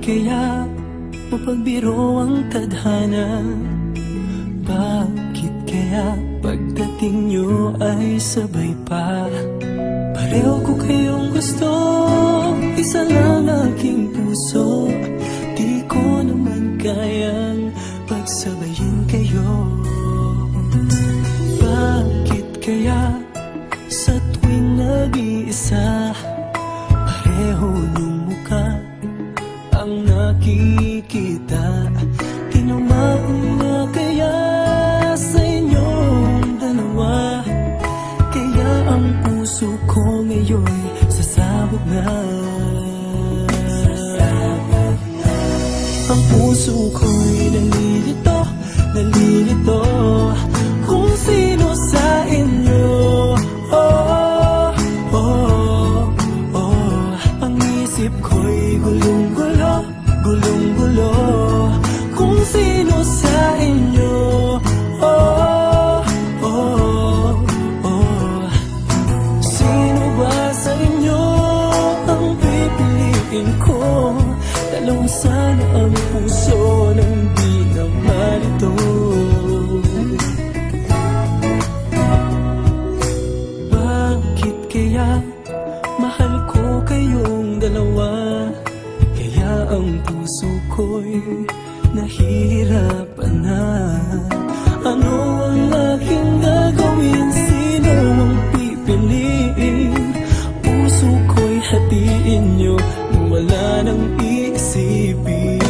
kaya mapagbiro ang tadhana? Bakit kaya pagdating nyo ay sabay pa? Pareho ko kayong gusto, isa lang aking puso. Di ko naman kayang pagsabayin kayo. Bakit kaya sa tuwing nag-iisa, pareho niyong mukha ang nakikita? Tinamaan na kaya sa inyong dalawa? Kaya ang puso ko ngayon sasabog na. Ang puso ko'y nalilito, nalilito kung sino sa inyo. Oh, oh, oh. Ang isip ko'y gulong-gulo, gulong-gulo kung sino sa inyo. Oh, oh, oh. Sino ba sa inyo ang pipiliin ko? Dalawang sana ang puso nang di naman ito. Bakit kaya mahal ko kayong dalawa? Kaya ang puso ko'y nahihirapan na. Ano ang aking gagawin? Sino ang pipiliin? Puso ko'y hatiin nyo nang wala nang iisipin.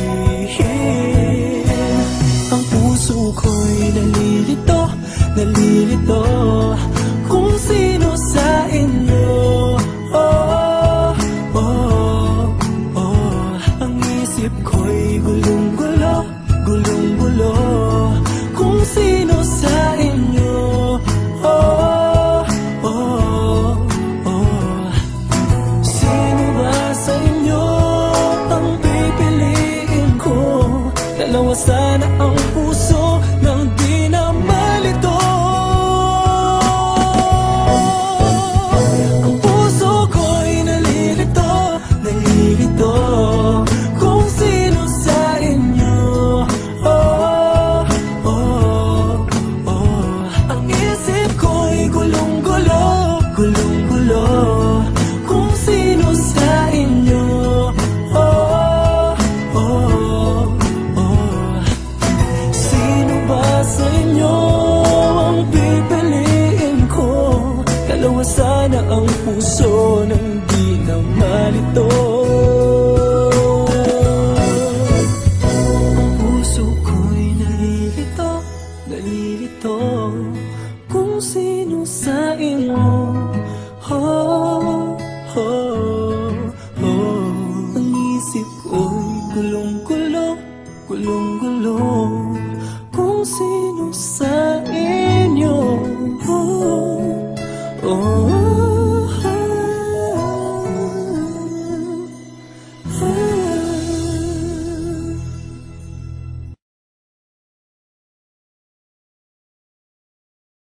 Ang puso ko'y nalilito, nalilito kung sino sa inyo. Oh, oh, oh. Ang isip ko'y gulong-gulo, gulong-gulo kung sino sa inyo. Oh, oh, oh. Sino ba sa inyo ang pipiliin ko? Dalawa sana ang puso nang di na malito. Ang puso ko'y nalilito, nalilito